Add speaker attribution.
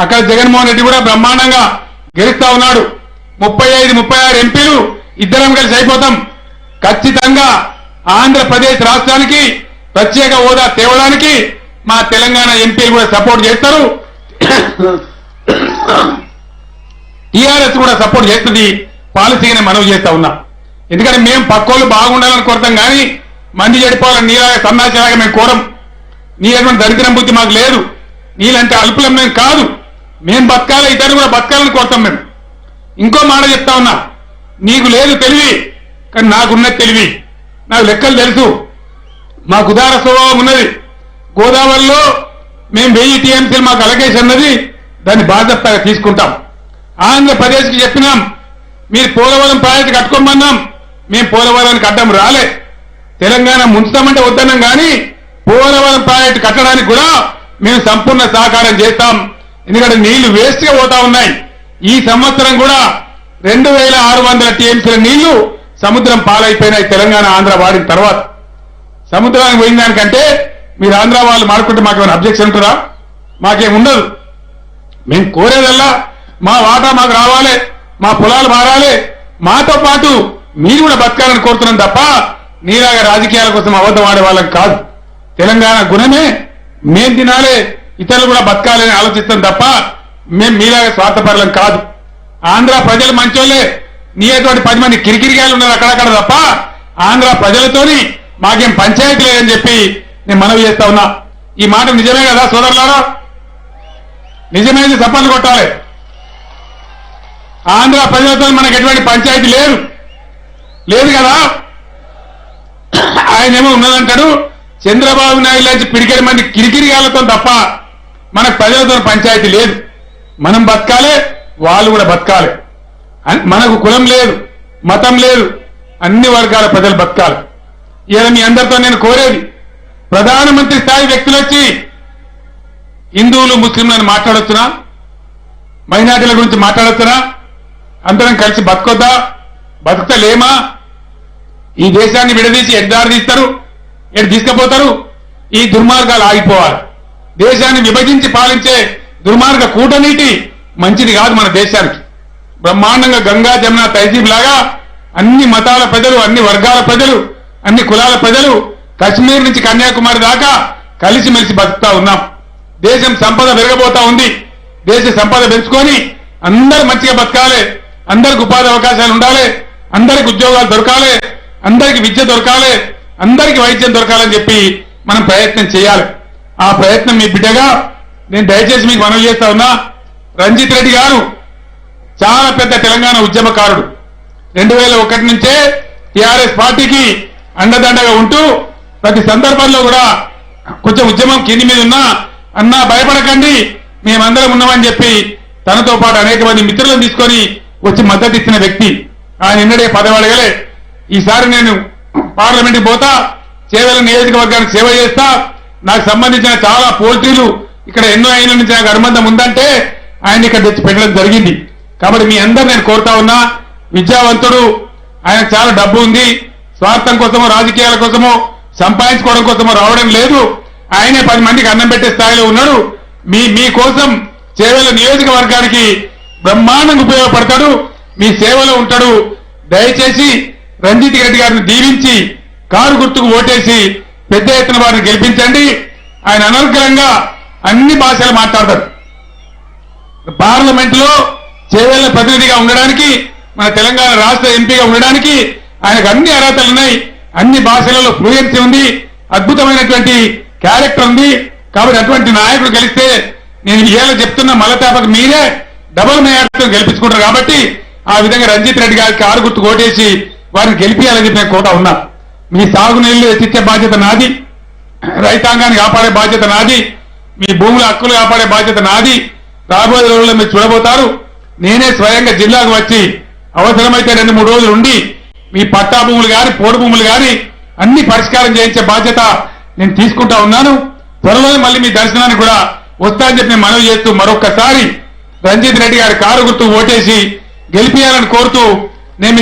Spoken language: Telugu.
Speaker 1: అక్కడ జగన్మోహన్ రెడ్డి కూడా బ్రహ్మాండంగా గెలుస్తా ఉన్నాడు. 35, 36 ఎంపీలు ఇద్దరం కలిసి అయిపోతాం. ఖచ్చితంగా ఆంధ్రప్రదేశ్ రాష్ట్రానికి ప్రత్యేక హోదా తేవడానికి మా తెలంగాణ ఎంపీలు కూడా సపోర్ట్ చేస్తారు. టీఆర్ఎస్ కూడా సపోర్ట్ చేస్తుంది. పాలసీగానే మనవి చేస్తా ఉన్నా. ఎందుకంటే మేము పక్కోళ్ళు బాగుండాలని కోరతాం కానీ మంది చెడిపోవాలని నీలాగా సన్నాసిలాగా మేము కోరం. నీలటువంటి దరిద్రం బుద్ధి మాకు లేదు. నీలంటే అల్పులం మేము కాదు. మేము బతకాలి, ఇతరులు కూడా బతకాలని కోరుతాం మేము. ఇంకో మాట చెప్తా ఉన్నా, నీకు లేదు తెలివి, కానీ నాకున్నది తెలివి. నాకు లెక్కలు తెలుసు. మాకు ఉదార స్వభావం ఉన్నది. గోదావరిలో మేము 1000 టీఎంసీలు మాకు అలకేషన్ ఉన్నది. దాన్ని బాధ్యతగా తీసుకుంటాం. ఆంధ్రప్రదేశ్కి చెప్పినాం, మీరు పోలవరం ప్రాజెక్టు కట్టుకోమన్నాం. మేము పోలవరానికి అడ్డం రాలే. తెలంగాణ ముంచుతామంటే వద్దన్నాం కానీ పోలవరం ప్రాజెక్టు కట్టడానికి కూడా మేము సంపూర్ణ సహకారం చేస్తాం. ఎందుకంటే నీళ్లు వేస్ట్ గా పోతా ఉన్నాయి. ఈ సంవత్సరం కూడా 2600 టీఎంసీల నీళ్లు సముద్రం పాలైపోయినాయి. తెలంగాణ ఆంధ్ర వాడిన తర్వాత సముద్రానికి పోయిన దానికంటే మీరు ఆంధ్ర వాళ్ళు మాడుకుంటే మాకేమైనా అబ్జెక్షన్ ఉంటుందా? మాకేం ఉండదు. మేము కోరేదల్లా మా వాటా మాకు రావాలి, మా పొలాలు మారాలి, మాతో పాటు మీరు కూడా బతకాలని కోరుతున్నాం తప్ప నీలాగా రాజకీయాల కోసం అబద్ధం ఆడే వాళ్ళం కాదు. తెలంగాణ గుణమే మేం తినాలి, ఇతరులు కూడా బతకాలని ఆలోచిస్తాం తప్ప మేము మీలాగా స్వార్థపరులం కాదు. ఆంధ్ర ప్రజలు మంచోళ్లే. నీ అటువంటి 10 మంది కిరికిరిగాలు ఉన్నారు అక్కడక్కడ తప్ప ఆంధ్ర ప్రజలతోని మాకేం పంచాయతీ లేదని చెప్పి నేను మనవి చేస్తా ఉన్నా. ఈ మాట నిజమే కదా సోదరులారా? నిజమైంది చప్పట్లు కొట్టాలి. ఆంధ్ర ప్రజలతో మనకు ఎటువంటి పంచాయతీ లేదు కదా. ఆయనేమో ఉన్నదంటాడు. చంద్రబాబు నాయుడు లాంటి పిడికెడి మంది కిరికిరిగాలతో తప్ప మనకు ప్రజలతో పంచాయతీ లేదు. మనం బతకాలి, వాళ్ళు కూడా బతకాలి. మనకు కులం లేదు, మతం లేదు, అన్ని వర్గాల ప్రజలు బతకాలి. ఇలా మీ అందరితో నేను కోరేది, ప్రధానమంత్రి స్థాయి వ్యక్తులు వచ్చి హిందువులు ముస్లింలను మాట్లాడొచ్చునా, మైనార్టీల గురించి మాట్లాడొచ్చునా, అందరం కలిసి బతకొద్దా, బతకలేమా? ఈ దేశాన్ని విడదీసి ఎడ్దారి తీస్తారు, ఎటు తీసుకుపోతారు? ఈ దుర్మార్గాలు ఆగిపోవాలి. దేశాన్ని విభజించి పాలించే దుర్మార్గ కూటనీటి మంచిది కాదు మన దేశానికి. బ్రహ్మాండంగా గంగా జమున తహజీబ్ లాగా అన్ని మతాల ప్రజలు, అన్ని వర్గాల ప్రజలు, అన్ని కులాల ప్రజలు కశ్మీర్ నుంచి కన్యాకుమారి దాకా కలిసిమెలిసి బతుకుతా ఉన్నాం. దేశం సంపద పెరగబోతా ఉంది. దేశ సంపద పెంచుకొని అందరూ మంచిగా బతకాలి, అందరికి ఉపాధి అవకాశాలు ఉండాలి, అందరికి ఉద్యోగాలు దొరకాలి, అందరికి విద్య దొరకాలి, అందరికి వైద్యం దొరకాలని చెప్పి మనం ప్రయత్నం చేయాలి. ఆ ప్రయత్నం మీ బిడ్డగా నేను దయచేసి మీకు మనవి చేస్తా ఉన్నా. రంజిత్ రెడ్డి గారు చాలా పెద్ద తెలంగాణ ఉద్యమకారుడు. 2001 నుంచే టీఆర్ఎస్ పార్టీకి అండదండగా ఉంటూ ప్రతి సందర్భంలో కూడా కొంచెం ఉద్యమం కింది మీద ఉన్నా అన్నా భయపడకండి మేమందరం ఉన్నామని చెప్పి తనతో పాటు అనేక మంది మిత్రులను తీసుకొని వచ్చి మద్దతు ఇచ్చిన వ్యక్తి. ఆయన నిన్నడే పదవి అడగలే. ఈసారి నేను పార్లమెంట్కి పోతా, చేవెళ్ల నియోజకవర్గానికి సేవ చేస్తా, నాకు సంబంధించిన చాలా పోల్ట్రీలు ఇక్కడ ఎన్నో అయిన నుంచి నాకు అనుబంధం ఉందంటే ఆయన ఇక్కడ తెచ్చి పెట్టడం జరిగింది. కాబట్టి మీ అందరు నేను కోరుతా ఉన్నా, విద్యావంతుడు, ఆయనకు చాలా డబ్బు ఉంది, స్వార్థం కోసమో రాజకీయాల కోసమో సంపాదించుకోవడం కోసమో రావడం లేదు. ఆయనే 10 మందికి అన్నం పెట్టే స్థాయిలో ఉన్నాడు. మీ కోసం చేవెళ్ల నియోజకవర్గానికి బ్రహ్మాండంగా ఉపయోగపడతాడు, మీ సేవలో ఉంటాడు. దయచేసి రంజిత్ రెడ్డి గారిని దీవించి కారు గుర్తుకు ఓటేసి పెద్ద ఎత్తున వారిని గెలిపించండి. ఆయన అనర్గళంగా అన్ని భాషలు మాట్లాడతారు. పార్లమెంట్ లో చేవెళ్ల ప్రతినిధిగా ఉండడానికి, మన తెలంగాణ రాష్ట్ర ఎంపీగా ఉండడానికి ఆయనకు అన్ని అర్హతలు ఉన్నాయి. అన్ని భాషలలో ఫ్లూయెన్సీ ఉంది, అద్భుతమైనటువంటి క్యారెక్టర్ ఉంది. కాబట్టి అటువంటి నాయకుడు గెలిస్తే నేను ఇవాళ చెప్తున్న మలతాపకు మీరే డబుల్ మేయర్తో గెలిపించుకుంటారు. కాబట్టి ఆ విధంగా రంజిత్ రెడ్డి గారికి కారు గుర్తు ఓటేసి వారిని గెలిపించాలని చెప్పి నేను కోట ఉన్నా. మీ సాగునీళ్లు ఎత్తిచ్చే బాధ్యత నాది, రైతాంగాన్ని కాపాడే బాధ్యత నాది, మీ భూముల హక్కులు కాపాడే బాధ్యత నాది. రాబోయే రోజుల్లో మీరు చూడబోతారు. నేనే స్వయంగా జిల్లాకు వచ్చి అవసరమైతే 2-3 రోజులు ఉండి మీ పట్టా భూములు గాని పోడు భూములు గాని అన్ని పరిష్కారం చేయించే బాధ్యత నేను తీసుకుంటా ఉన్నాను. త్వరలో మళ్ళీ మీ దర్శనానికి కూడా వస్తా అని చెప్పి నేను మనవి చేస్తూ మరొక్కసారి రంజిత్ రెడ్డి గారి కారు గుర్తు ఓటేసి గెలిపియాలని కోరుతూ నేను